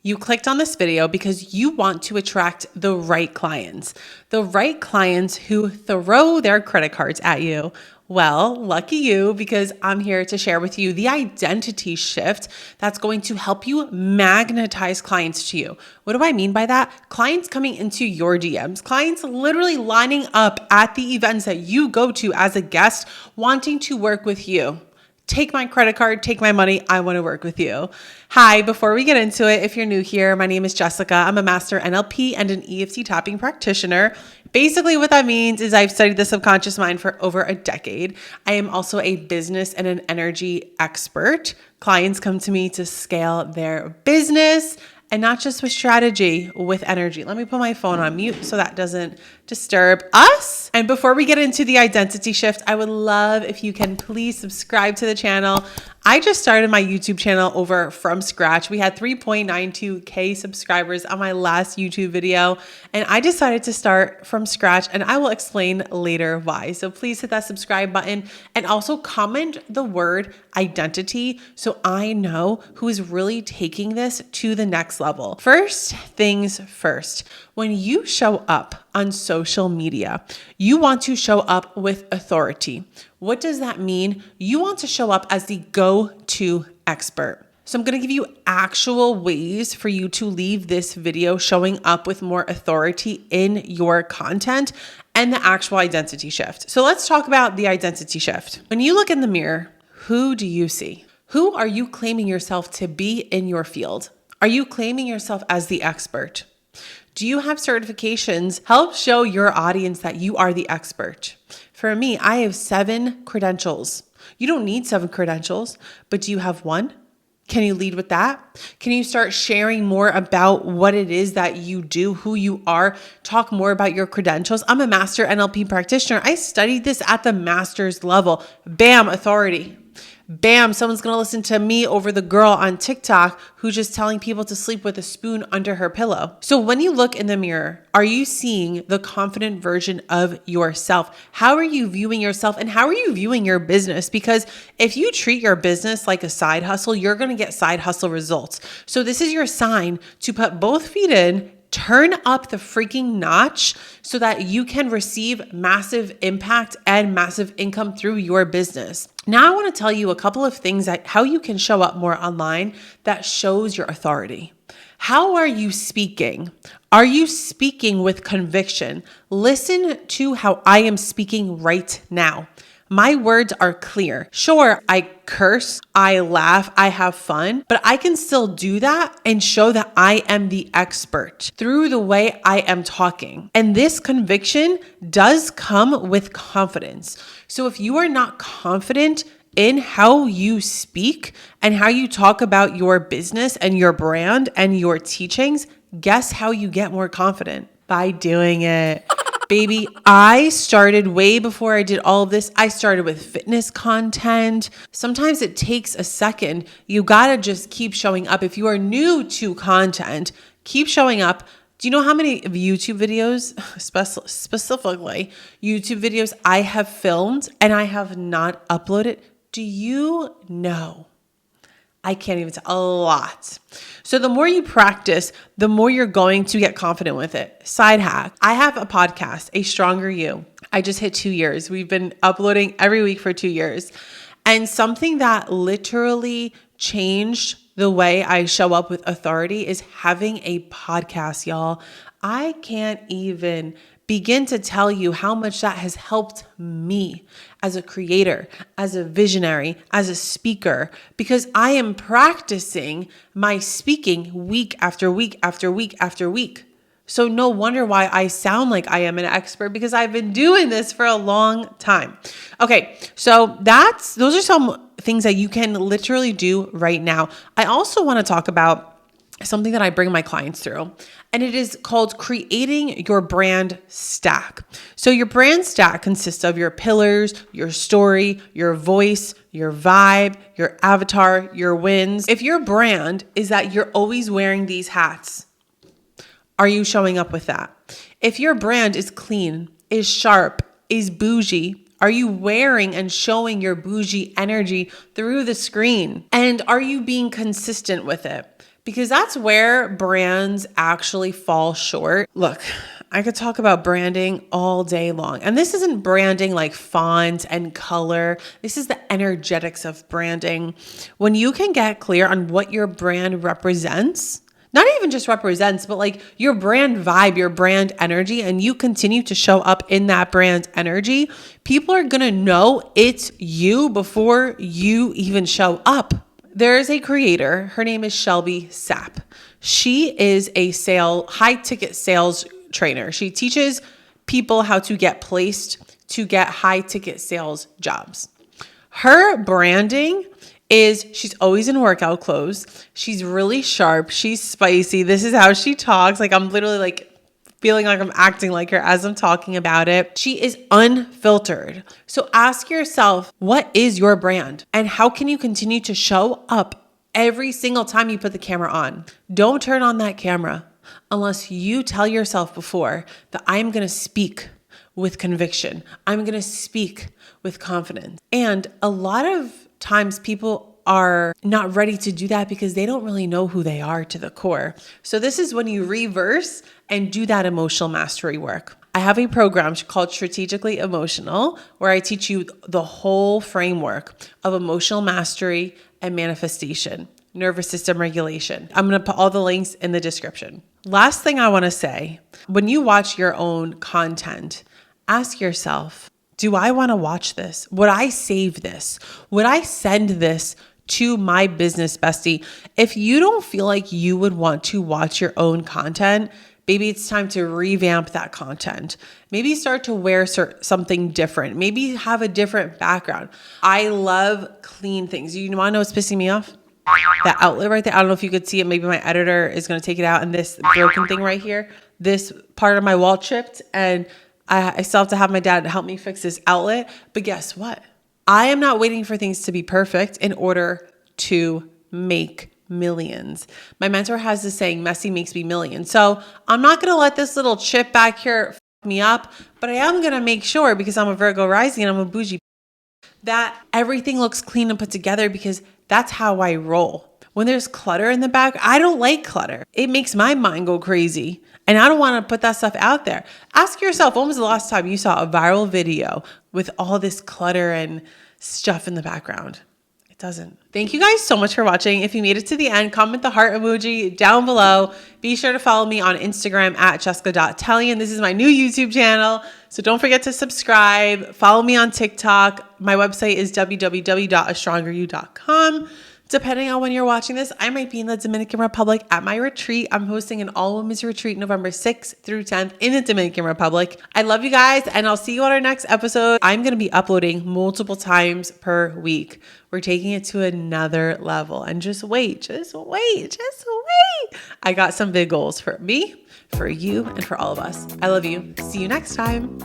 You clicked on this video because you want to attract the right clients who throw their credit cards at you. Well, lucky you, because I'm here to share with you the identity shift that's going to help you magnetize clients to you. What do I mean by that? Clients coming into your DMs, clients literally lining up at the events that you go to as a guest, wanting to work with you. Take my credit card, take my money. I want to work with you. Hi, before we get into it, if you're new here, my name is Jessica. I'm a master NLP and an EFT tapping practitioner. Basically, what that means is I've studied the subconscious mind for over a decade. I am also a business and an energy expert. Clients come to me to scale their business, and not just with strategy, with energy. Let me put my phone on mute so that doesn't disturb us. And before we get into the identity shift, I would love if you can please subscribe to the channel. I just started my YouTube channel over from scratch. We had 3.92K subscribers on my last YouTube video, and I decided to start from scratch, and I will explain later why. So please hit that subscribe button and also comment the word identity so I know who is really taking this to the next level. First things first, when you show up on social media, you want to show up with authority. What does that mean? You want to show up as the go-to expert. So I'm going to give you actual ways for you to leave this video showing up with more authority in your content and the actual identity shift. So let's talk about the identity shift. When you look in the mirror, who do you see? Who are you claiming yourself to be in your field? Are you claiming yourself as the expert? Do you have certifications? Help show your audience that you are the expert. For me, I have 7 credentials. You don't need 7 credentials, but do you have 1? Can you lead with that? Can you start sharing more about what it is that you do, who you are? Talk more about your credentials. I'm a master NLP practitioner. I studied this at the master's level. Bam, authority. Bam, someone's going to listen to me over the girl on TikTok who's just telling people to sleep with a spoon under her pillow. So when you look in the mirror, are you seeing the confident version of yourself? How are you viewing yourself, and how are you viewing your business? Because if you treat your business like a side hustle, you're going to get side hustle results. So this is your sign to put both feet in, turn up the freaking notch so that you can receive massive impact and massive income through your business. Now I want to tell you a couple of things that how you can show up more online that shows your authority. How are you speaking? Are you speaking with conviction? Listen to how I am speaking right now. My words are clear. Sure, I curse, I laugh, I have fun, but I can still do that and show that I am the expert through the way I am talking. And this conviction does come with confidence. So if you are not confident in how you speak and how you talk about your business and your brand and your teachings, guess how you get more confident? By doing it. Baby, I started way before I did all of this. I started with fitness content. Sometimes it takes a second. You gotta just keep showing up. If you are new to content, keep showing up. Do you know how many YouTube videos, specifically YouTube videos I have filmed and I have not uploaded? Do you know? I can't even tell, a lot. So the more you practice, the more you're going to get confident with it. Side hack. I have a podcast, A Stronger You. I just hit 2 years. We've been uploading every week for 2 years. And something that literally changed the way I show up with authority is having a podcast, y'all. I can't even begin to tell you how much that has helped me as a creator, as a visionary, as a speaker, because I am practicing my speaking week after week after week after week. So no wonder why I sound like I am an expert, because I've been doing this for a long time. Okay, so those are some things that you can literally do right now. I also want to talk about something that I bring my clients through, and it is called creating your brand stack. So your brand stack consists of your pillars, your story, your voice, your vibe, your avatar, your wins. If your brand is that you're always wearing these hats, are you showing up with that? If your brand is clean, is sharp, is bougie, are you wearing and showing your bougie energy through the screen? And are you being consistent with it? because that's where brands actually fall short. Look, I could talk about branding all day long. And this isn't branding like font and color. This is the energetics of branding. When you can get clear on what your brand represents, not even just represents, but like your brand vibe, your brand energy, and you continue to show up in that brand energy, people are going to know it's you before you even show up. There is a creator. Her name is Shelby Sapp. She is a high ticket sales trainer. She teaches people how to get placed to get high ticket sales jobs. Her branding is she's always in workout clothes. She's really sharp. She's spicy. This is how she talks. Like I'm literally like feeling like I'm acting like her as I'm talking about it. She is unfiltered. So ask yourself, what is your brand? And how can you continue to show up every single time you put the camera on? Don't turn on that camera unless you tell yourself before that I'm going to speak with conviction. I'm going to speak with confidence. And a lot of times people are not ready to do that because they don't really know who they are to the core. So this is when you reverse and do that emotional mastery work. I have a program called Strategically Emotional where I teach you the whole framework of emotional mastery and manifestation, nervous system regulation. I'm going to put all the links in the description. Last thing I want to say, when you watch your own content, ask yourself, do I want to watch this? Would I save this? Would I send this to my business bestie? If you don't feel like you would want to watch your own content, maybe it's time to revamp that content. Maybe start to wear something different. Maybe have a different background. I love clean things. You want to know what's pissing me off? That outlet right there. I don't know if you could see it. Maybe my editor is going to take it out. And this broken thing right here, this part of my wall chipped, and I still have to have my dad help me fix this outlet. But guess what? I am not waiting for things to be perfect in order to make millions. My mentor has this saying, messy makes me millions. So I'm not going to let this little chip back here f me up, but I am going to make sure, because I'm a Virgo rising and I'm a bougie, that everything looks clean and put together, because that's how I roll. When there's clutter in the back, I don't like clutter. It makes my mind go crazy. And I don't want to put that stuff out there. Ask yourself, when was the last time you saw a viral video with all this clutter and stuff in the background? It doesn't. Thank you guys so much for watching. If you made it to the end, comment the heart emoji down below. Be sure to follow me on Instagram at jessica.tellian. This is my new YouTube channel, so don't forget to subscribe. Follow me on TikTok. My website is www.astrongeryou.com. Depending on when you're watching this, I might be in the Dominican Republic at my retreat. I'm hosting an all-women's retreat November 6th through 10th in the Dominican Republic. I love you guys, and I'll see you on our next episode. I'm going to be uploading multiple times per week. We're taking it to another level, and just wait. I got some big goals for me, for you, and for all of us. I love you. See you next time.